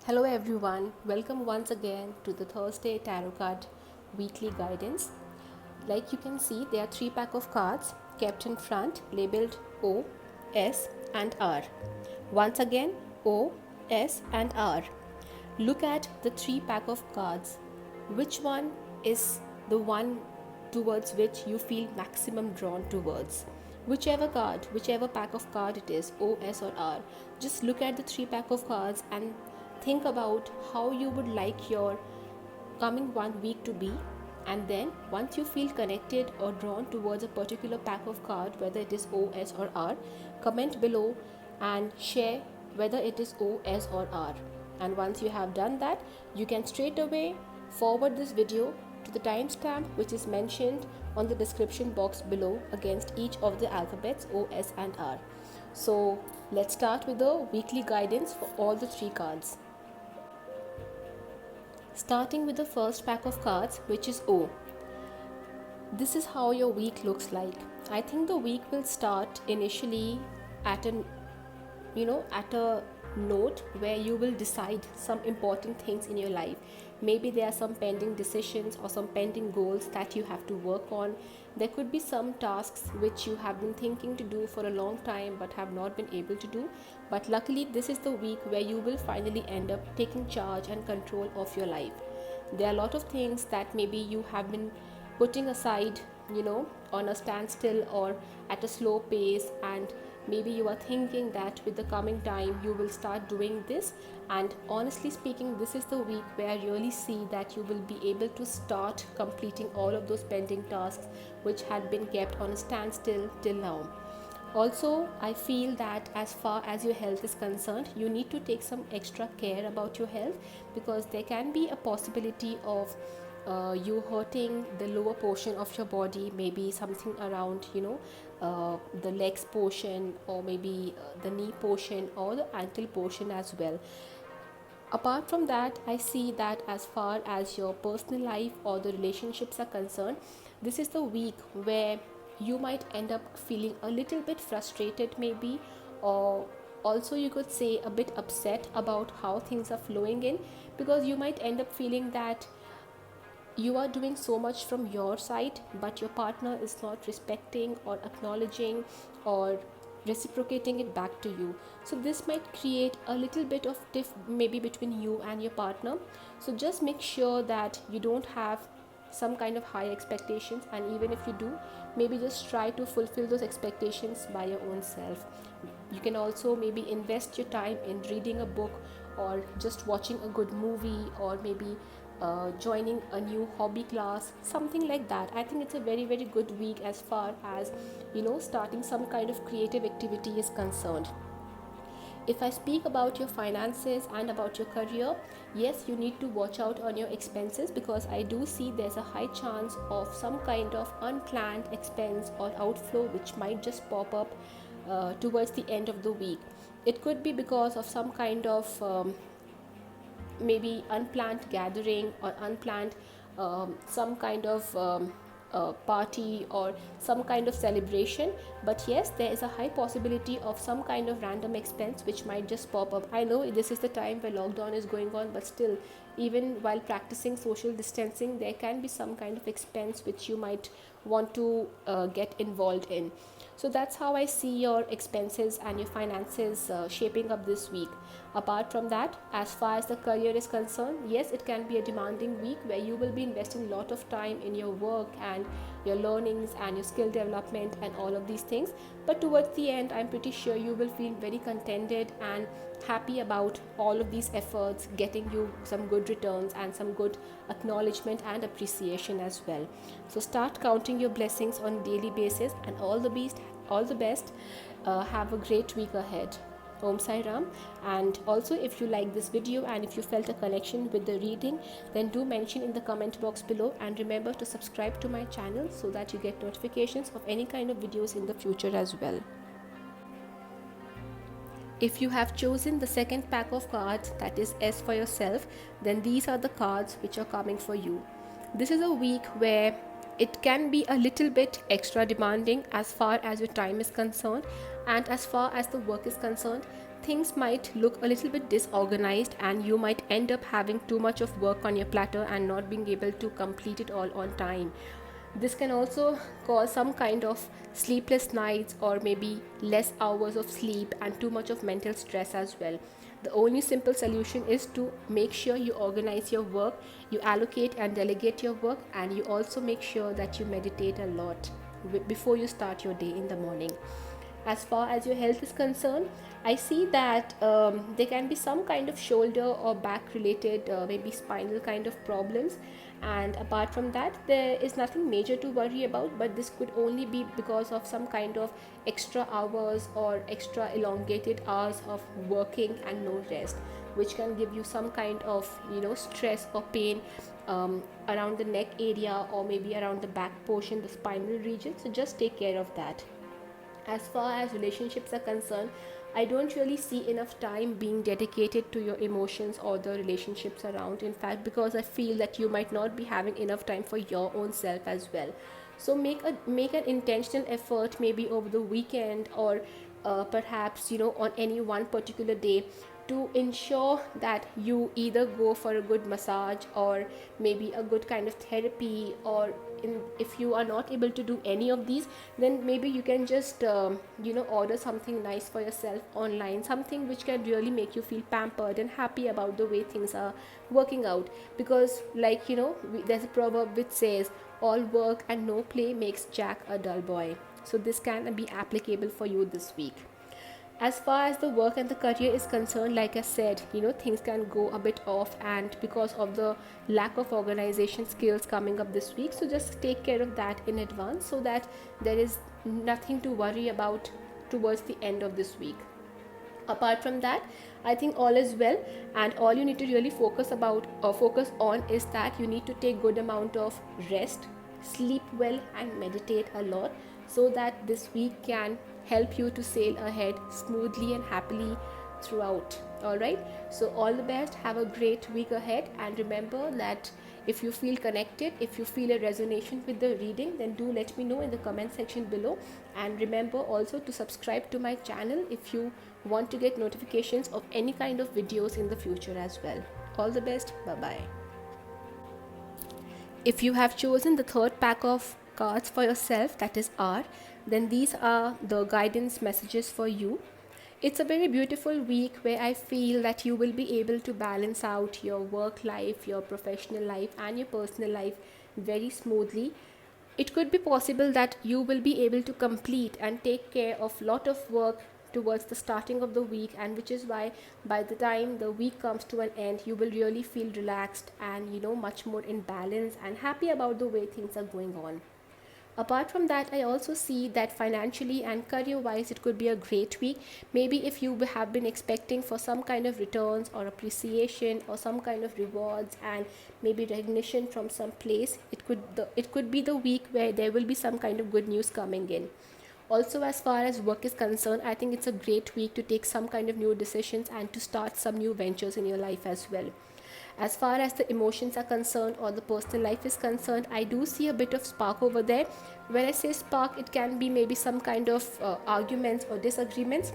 Hello everyone, welcome once again to the Thursday Tarot Card Weekly Guidance. Like you can see, there are 3 packs of cards kept in front labeled O, S and R. Once again, O, S and R. Look at the 3 packs of cards. Which one is the one towards which you feel maximum drawn towards? Whichever card, whichever pack of card it is, O, S or R, just look at the 3 packs of cards and think about how you would like your coming one week to be. And then once you feel connected or drawn towards a particular pack of card, whether it is O, S or R, comment below and share whether it is O, S or R. And once you have done that, you can straight away forward this video to the timestamp which is mentioned on the description box below against each of the alphabets O, S and R. So let's start with the weekly guidance for all the 3 cards. Starting with the first pack of cards, which is O. This is how your week looks like. I think the week will start initially at a note where you will decide some important things in your life. Maybe there are some pending decisions or some pending goals that you have to work on. There could be some tasks which you have been thinking to do for a long time but have not been able to do. But luckily, this is the week where you will finally end up taking charge and control of your life. There are a lot of things that maybe you have been putting aside, on a standstill or at a slow pace, and maybe you are thinking that with the coming time you will start doing this. And honestly speaking, this is the week where I really see that you will be able to start completing all of those pending tasks which had been kept on a standstill till now. Also, I feel that as far as your health is concerned, you need to take some extra care about your health, because there can be a possibility of you hurting the lower portion of your body, maybe something around the legs portion, or maybe the knee portion or the ankle portion as well. Apart from that, I see that as far as your personal life or the relationships are concerned, this is the week where you might end up feeling a little bit frustrated, maybe, or also you could say a bit upset about how things are flowing in, because you might end up feeling that you are doing so much from your side, but your partner is not respecting or acknowledging or reciprocating it back to you. So this might create a little bit of tiff maybe between you and your partner. So just make sure that you don't have some kind of high expectations, and even if you do, maybe just try to fulfill those expectations by your own self. You can also maybe invest your time in reading a book, or just watching a good movie, or maybe joining a new hobby class, something like that. I think it's a very, very good week as far as starting some kind of creative activity is concerned. If I speak about your finances and about your career, yes, you need to watch out on your expenses, because I do see there's a high chance of some kind of unplanned expense or outflow which might just pop up towards the end of the week. It could be because of some kind of maybe unplanned gathering, or unplanned some kind of party or some kind of celebration. But yes, there is a high possibility of some kind of random expense which might just pop up. I know this is the time where lockdown is going on, but still, even while practicing social distancing, there can be some kind of expense which you might want to get involved in. So that's how I see your expenses and your finances shaping up this week. Apart from that, as far as the career is concerned, yes, it can be a demanding week where you will be investing a lot of time in your work and your learnings and your skill development and all of these things. But towards the end, I'm pretty sure you will feel very contented and happy about all of these efforts getting you some good returns and some good acknowledgement and appreciation as well. So start counting your blessings on a daily basis, and all the best. Have a great week ahead. Om Sai Ram. And also, if you like this video and if you felt a connection with the reading, then do mention in the comment box below, and remember to subscribe to my channel so that you get notifications of any kind of videos in the future as well. If you have chosen the second pack of cards, that is S for yourself, then these are the cards which are coming for you. This is a week where it can be a little bit extra demanding as far as your time is concerned, and as far as the work is concerned. things might look a little bit disorganized, and you might end up having too much of work on your platter and not being able to complete it all on time. This can also cause some kind of sleepless nights, or maybe less hours of sleep and too much of mental stress as well. The only simple solution is to make sure you organize your work, you allocate and delegate your work, and you also make sure that you meditate a lot before you start your day in the morning. As far as your health is concerned, I see that there can be some kind of shoulder or back related, maybe spinal kind of problems, and apart from that there is nothing major to worry about, but this could only be because of some kind of extra hours or extra elongated hours of working and no rest, which can give you some kind of stress or pain around the neck area, or maybe around the back portion, the spinal region. So just take care of that. As far as relationships are concerned, I don't really see enough time being dedicated to your emotions or the relationships around. In fact, because I feel that you might not be having enough time for your own self as well. So make an intentional effort, maybe over the weekend, or perhaps on any one particular day, to ensure that you either go for a good massage, or maybe a good kind of therapy, or if you are not able to do any of these, then maybe you can just order something nice for yourself online, something which can really make you feel pampered and happy about the way things are working out. Because there's a proverb which says, all work and no play makes Jack a dull boy. So this can be applicable for you this week. As far as the work and the career is concerned, like I said, things can go a bit off, and because of the lack of organization skills coming up this week, so just take care of that in advance, so that there is nothing to worry about towards the end of this week. Apart from that, I think all is well, and all you need to really focus on is that you need to take good amount of rest, sleep well, and meditate a lot, so that this week can help you to sail ahead smoothly and happily throughout. All right, so all the best, have a great week ahead, and remember that if you feel connected, if you feel a resonation with the reading, then do let me know in the comment section below. And remember also to subscribe to my channel if you want to get notifications of any kind of videos in the future as well. All the best. Bye bye. If you have chosen the third pack of cards for yourself, that is R, then these are the guidance messages for you. It's a very beautiful week where I feel that you will be able to balance out your work life, your professional life, and your personal life very smoothly. It could be possible that you will be able to complete and take care of a lot of work towards the starting of the week, and which is why by the time the week comes to an end, you will really feel relaxed and much more in balance and happy about the way things are going on. Apart from that, I also see that financially and career wise it could be a great week. Maybe if you have been expecting for some kind of returns or appreciation or some kind of rewards and maybe recognition from some place, it could be the week where there will be some kind of good news coming in. Also, as far as work is concerned, I think it's a great week to take some kind of new decisions and to start some new ventures in your life as well. As far as the emotions are concerned or the personal life is concerned, I do see a bit of spark over there. When I say spark, it can be maybe some kind of arguments or disagreements,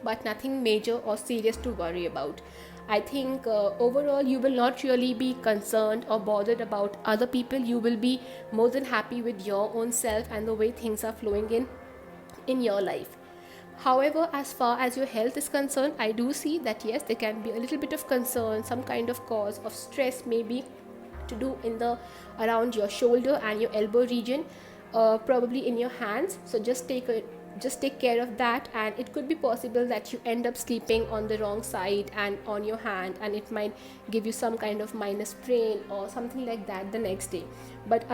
but nothing major or serious to worry about. I think overall you will not really be concerned or bothered about other people. You will be more than happy with your own self and the way things are flowing in your life. However, as far as your health is concerned, I do see that yes, there can be a little bit of concern, some kind of cause of stress maybe to do around your shoulder and your elbow region, probably in your hands. So just take care of that, and it could be possible that you end up sleeping on the wrong side and on your hand, and it might give you some kind of minor sprain or something like that the next day. But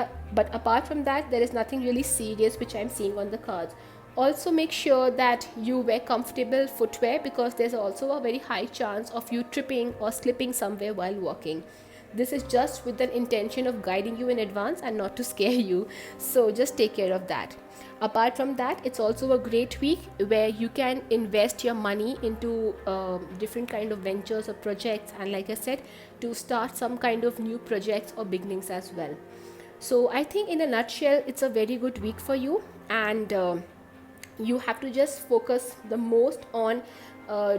apart from that, there is nothing really serious which I'm seeing on the cards. Also make sure that you wear comfortable footwear, because there's also a very high chance of you tripping or slipping somewhere while walking. This is just with the intention of guiding you in advance and not to scare you. So just take care of that. Apart from that, it's also a great week where you can invest your money into different kind of ventures or projects, and like I said, to start some kind of new projects or beginnings as well. So I think in a nutshell, it's a very good week for you, and you have to just focus the most on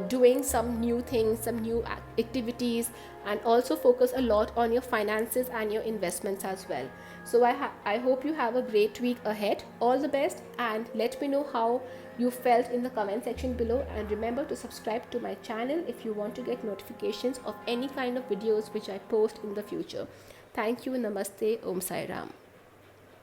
doing some new things, some new activities, and also focus a lot on your finances and your investments as well. So I hope you have a great week ahead. All the best, and let me know how you felt in the comment section below, and remember to subscribe to my channel if you want to get notifications of any kind of videos which I post in the future. Thank you. Namaste. Om Sai Ram.